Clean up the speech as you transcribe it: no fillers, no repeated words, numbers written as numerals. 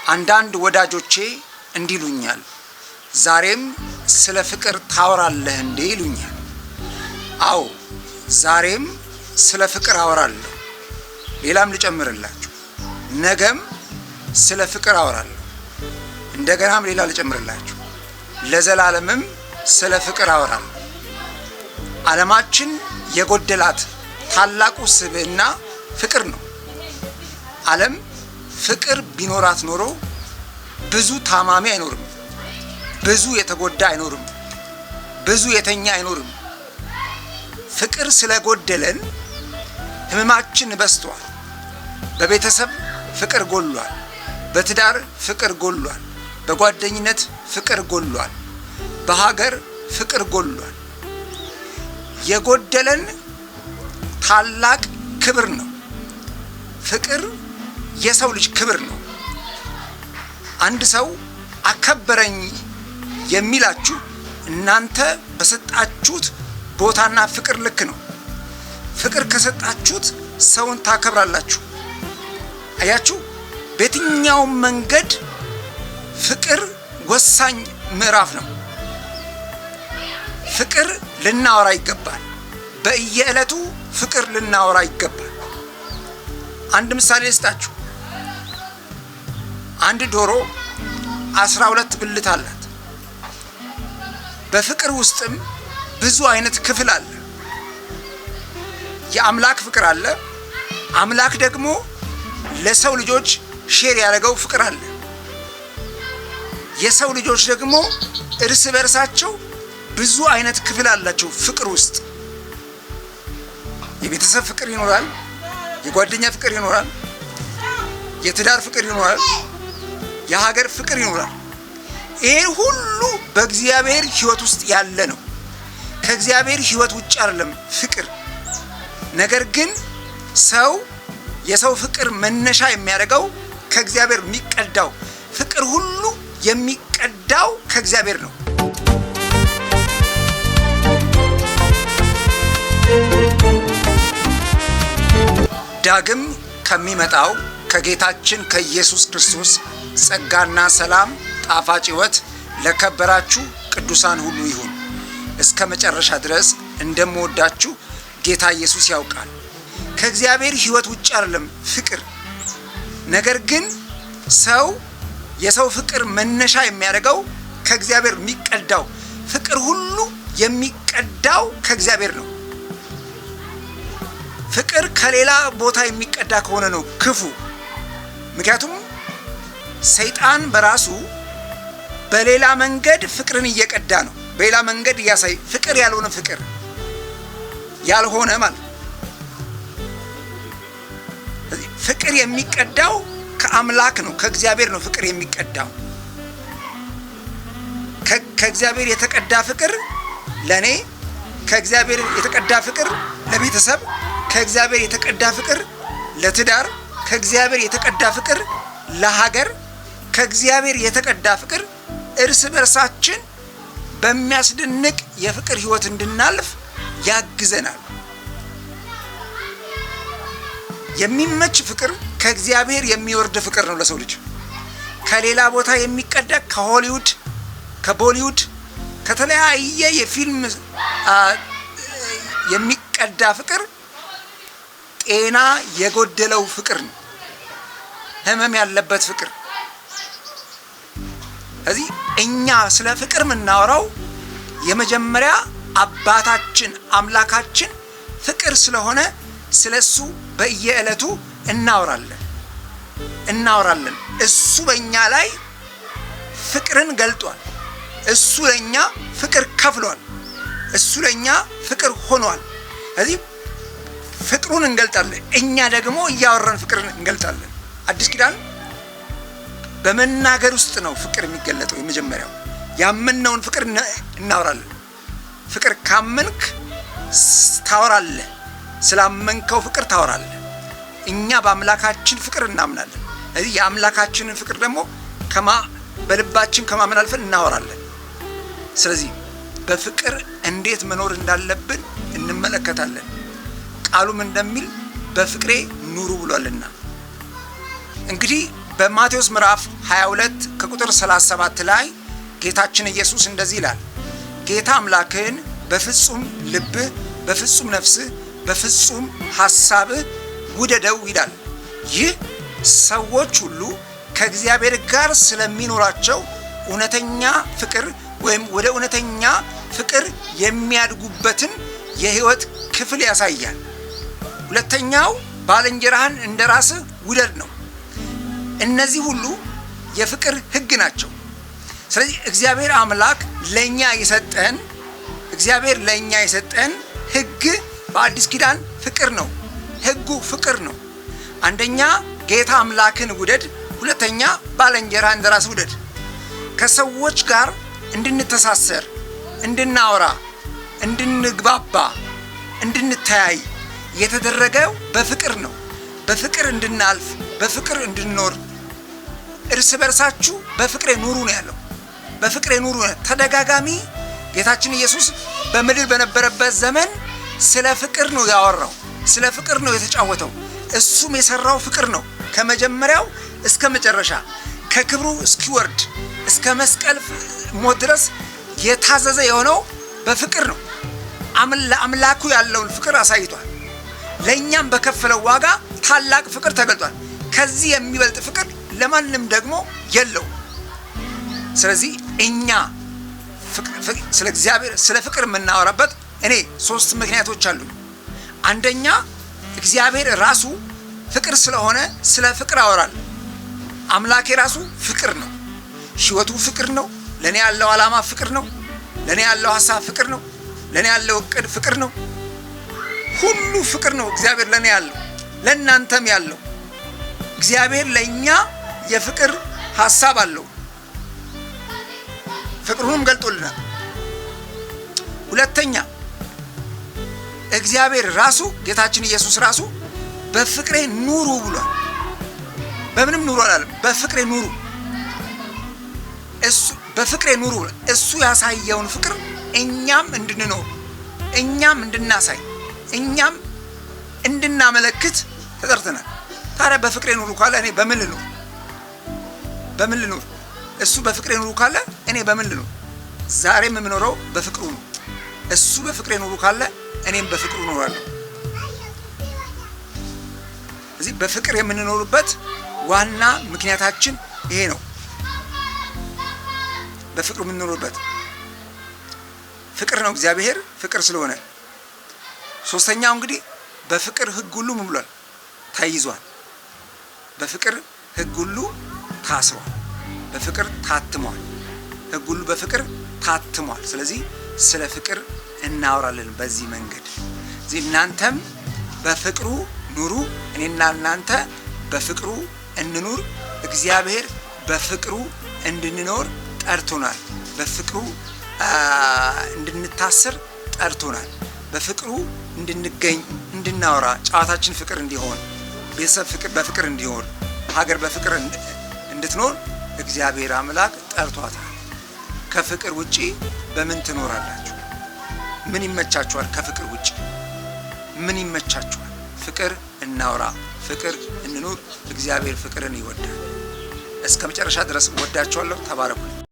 አንዳንድ ወዳጆቼ እንዲሉኛል ዛሬም ስለ ፍቅር ታወራለህ እንዴ ይሉኛል። አዎ ዛሬም ስለ ፍቅር አወራለሁ። ሌላም ልጨምርላችሁ፣ ነገም ስለ ፍቅር አወራለሁ። እንደገናም ሌላ ልጨምርላችሁ፣ ለዘላለምም ስለ ፍቅር አወራለሁ። ዓለማችን የጎደላት ታላቁ ስብዕና ፍቅር ነው። ዓለም ፍቅር ቢኖራት ኖሮ ብዙ ታማሚ አይኖርም፣ ብዙ የተጎዳ አይኖርም፣ ብዙ የተኛ አይኖርም። ፍቅር ስለጎደለን ህመማችን በዝቷል። በቤተሰብ ፍቅር ጎሏል፣ በትዳር ፍቅር ጎሏል፣ በጓደኝነት ፍቅር ጎሏል፣ በሀገር ፍቅር ጎሏል። የጎደለን ታላቅ ክብር ነው። ፍቅር የሰው ልጅ ክብር ነው። አንድ ሰው አከበረኝ የሚላችሁ እናንተ በሰጣችሁት ቦታና ፍቅር ልክ ነው። ፍቅር ከሰጣችሁት ሰውን ታከብራላችሁ። አያችሁ፣ በየትኛውም መንገድ ፍቅር ወሳኝ ምዕራፍ ነው። ፍቅር ልናወራ ይገባል። በየዕለቱ ፍቅር ልናወራ ይገባል። አንድ ምሳሌ ልስጣችሁ። አንድ ዶሮ 12 ብልት አላት። በፍቅር ውስጥም ብዙ አይነት ክፍል አለ። የአምላክ ፍቅር አለ። አምላክ ደግሞ ለሰው ልጆች ሼር ያደረገው ፍቅር አለ። የሰው ልጆች ደግሞ እርስ በርሳቸው ብዙ አይነት ክፍል አላቸው። ፍቅር ውስጥ የቤተሰብ ፍቅር ይኖራል፣ የጓደኛ ፍቅር ይኖራል፣ የትዳር ፍቅር ይኖራል፣ የሀገር ፍቅር ይኖራል። ይሄ ሁሉ በእግዚአብሔር ሕይወት ውስጥ ያለ ነው። ከእግዚአብሔር ሕይወት ውጭ አይደለም ፍቅር። ነገር ግን ሰው የሰው ፍቅር መነሻ የሚያደርገው ከእግዚአብሔር የሚቀዳው ፍቅር ሁሉ የሚቀዳው ከእግዚአብሔር ነው። ዳግም ከሚመጣው ከጌታችን ከኢየሱስ ክርስቶስ ጸጋና ሰላም ጣፋጭ ሕይወት ለከበራችሁ ቅዱሳን ሁሉ ይሁን። እስከ መጨረሻ ድረስ እንደምወዳችሁ ጌታ ኢየሱስ ያውቃል። ከእግዚአብሔር ሕይወት ውጭ አይደለም ፍቅር። ነገር ግን ሰው የሰው ፍቅር መነሻ የሚያደርገው ከእግዚአብሔር የሚቀዳው ፍቅር ሁሉ የሚቀዳው ከእግዚአብሔር ነው። ፍቅር ከሌላ ቦታ የሚቀዳ ከሆነ ነው ክፉ። ምክንያቱም ሰይጣን በራሱ በሌላ መንገድ ፍቅርን እየቀዳ ነው። በሌላ መንገድ እያሳይ ፍቅር ያልሆነ ፍቅር ያልሆነ ማለት ፍቅር የሚቀዳው ከአምላክ ነው፣ ከእግዚአብሔር ነው። ፍቅር የሚቀዳው ከእግዚአብሔር የተቀዳ ፍቅር ለኔ፣ ከእግዚአብሔር የተቀዳ ፍቅር ለቤተሰብ፣ ከእግዚአብሔር የተቀዳ ፍቅር ለትዳር፣ ከእግዚአብሔር የተቀዳ ፍቅር ለሀገር፣ ከእግዚአብሔር የተቀዳ ፍቅር እርስ በርሳችን በሚያስደንቅ የፍቅር ሕይወት እንድናልፍ ያግዘናል። የሚመች ፍቅር ከእግዚአብሔር የሚወርድ ፍቅር ነው ለሰው ልጅ። ከሌላ ቦታ የሚቀዳ ከሆሊውድ፣ ከቦሊውድ፣ ከተለያየ የፊልም የሚቀዳ ፍቅር ጤና የጎደለው ፍቅር ነው። ህመም ያለበት ፍቅር። እዚህ እኛ ስለ ፍቅር የምናወራው የመጀመሪያ አባታችን አምላካችን ፍቅር ስለሆነ ስለሱ በየዕለቱ እናወራለን። እሱ በእኛ ላይ ፍቅርን ገልጧል። እሱ ለኛ ፍቅር ከፍሏል። እሱ ለኛ ፍቅር ሆኗል። እዚህ ፍቅሩን እንገልጣለን። እኛ ደግሞ እያወራን ፍቅርን እንገልጣለን። አዲስ ኪዳን በመናገር ውስጥ ነው ፍቅር የሚገለጠው። የመጀመሪያው ያመንነውን ፍቅር እናወራለን። ፍቅር ካመንክ ታወራለህ። ስላመንከው ፍቅር ታወራለህ። እኛ በአምላካችን ፍቅር እናምናለን። እዚህ የአምላካችንን ፍቅር ደግሞ በልባችን ከማመን አልፈን እናወራለን። ስለዚህ በፍቅር እንዴት መኖር እንዳለብን እንመለከታለን። ቃሉም እንደሚል በፍቅሬ ኑሩ ብሏልና። እንግዲህ በማቴዎስ ምዕራፍ 22 ከቁጥር 37 ላይ ጌታችን ኢየሱስ እንደዚህ ይላል፣ ጌታ አምላክህን በፍጹም ልብህ፣ በፍጹም ነፍስህ፣ በፍጹም ሐሳብህ ውደደው ይላል። ይህ ሰዎች ሁሉ ከእግዚአብሔር ጋር ስለሚኖራቸው እውነተኛ ፍቅር ወይም ወደ እውነተኛ ፍቅር የሚያድጉበትን የህይወት ክፍል ያሳያል። ሁለተኛው ባልንጀራህን እንደራስህ ውደድ ነው። እነዚህ ሁሉ የፍቅር ህግ ናቸው። ስለዚህ እግዚአብሔር አምላክ ለኛ የሰጠን ህግ በአዲስ ኪዳን ፍቅር ነው። ህጉ ፍቅር ነው። አንደኛ ጌታ አምላክን ውደድ፣ ሁለተኛ ባልንጀራህን እንደራስህ ውደድ። ከሰዎች ጋር እንድንተሳሰር፣ እንድናወራ፣ እንድንግባባ፣ እንድንተያይ የተደረገው በፍቅር ነው። በፍቅር እንድናልፍ፣ በፍቅር እንድንኖር፣ እርስ በርሳችሁ በፍቅሬ ኑሩ ነው ያለው። በፍቅሬ ኑሩ ነው። ተደጋጋሚ ጌታችን ኢየሱስ በምድር በነበረበት ዘመን ስለ ፍቅር ነው ያወራው፣ ስለ ፍቅር ነው የተጫወተው። እሱም የሰራው ፍቅር ነው። ከመጀመሪያው እስከ መጨረሻ ከክብሩ እስኪወርድ እስከ መስቀል ሞት ድረስ የታዘዘ የሆነው በፍቅር ነው። ለአምላኩ ያለውን ፍቅር አሳይቷል። ለእኛም በከፈለው ዋጋ ታላቅ ፍቅር ተገልጧል። ከዚህ የሚበልጥ ፍቅር ለማንም ደግሞ የለው። ስለዚህ እኛ ስለ እግዚአብሔር ስለ ፍቅር የምናወራበት እኔ 3 ምክንያቶች አሉ። አንደኛ እግዚአብሔር ራሱ ፍቅር ስለሆነ ስለ ፍቅር አወራለሁ። አምላኬ ራሱ ፍቅር ነው። ሕይወቱ ፍቅር ነው። ለኔ ያለው ዓላማ ፍቅር ነው። ለኔ ያለው ሐሳብ ፍቅር ነው። ለኔ ያለው እቅድ ፍቅር ነው። ሁሉ ፍቅር ነው። እግዚአብሔር ለኔ ያለው ለእናንተም ያለው እግዚአብሔር ለኛ የፍቅር ሐሳብ አለው። ፍቅሩንም ገልጦልናል። ሁለተኛ እግዚአብሔር ራሱ ጌታችን ኢየሱስ ራሱ በፍቅሬ ኑሩ ብሏል። በምንም ኑሩ አላለም። በፍቅሬ ኑሩ። እሱ በፍቅሬ ኑሩ። እሱ ያሳየውን ፍቅር እኛም እንድንኖር፣ እኛም እንድናሳይ፣ እኛም እንድናመለክት ተጠርተናል። ታዲያ በፍቅሬ ኑሩ ካለ እኔ በምን ልኑር? በምን ልኑር? እሱ በፍቅሬ ኑሩ ካለ እኔ በምን ልኑር? ዛሬም የምኖረው በፍቅሩ ነው። እሱ በፍቅሬ ኑሩ ካለ እኔም በፍቅሩ እኖራለሁ። እዚህ በፍቅር የምንኖርበት ዋና ምክንያታችን ይሄ ነው። በፍቅሩ የምንኖርበት ፍቅር ነው። እግዚአብሔር ፍቅር ስለሆነ ሶስተኛው እንግዲህ በፍቅር ህግ ሁሉ ምን ብሏል? ተይዟል። በፍቅር ህግ ሁሉ ታስሯል። በፍቅር ታትሟል። ህግ ሁሉ በፍቅር ታትሟል። ስለዚህ ስለ ፍቅር እናወራለን በዚህ መንገድ። እዚህ እናንተም በፍቅሩ ኑሩ፣ እኔና እናንተ በፍቅሩ እንኑር። እግዚአብሔር በፍቅሩ እንድንኖር ጠርቶናል። በፍቅሩ እንድንታሰር ጠርቶናል። በፍቅሩ እንድንገኝ፣ እንድናወራ፣ ጨዋታችን ፍቅር እንዲሆን፣ ቤተሰብ ፍቅር በፍቅር እንዲሆን፣ ሀገር በፍቅር እንድትኖር እግዚአብሔር አምላክ ጠርቷታል። ከፍቅር ውጪ በምን ትኖራላችሁ? ምን ይመቻችኋል? ከፍቅር ውጪ ምን ይመቻችኋል? ፍቅር እናውራ፣ ፍቅር እንኑር። እግዚአብሔር ፍቅርን ይወዳል። እስከ መጨረሻ ድረስ ወዳችኋለሁ። ተባረኩ።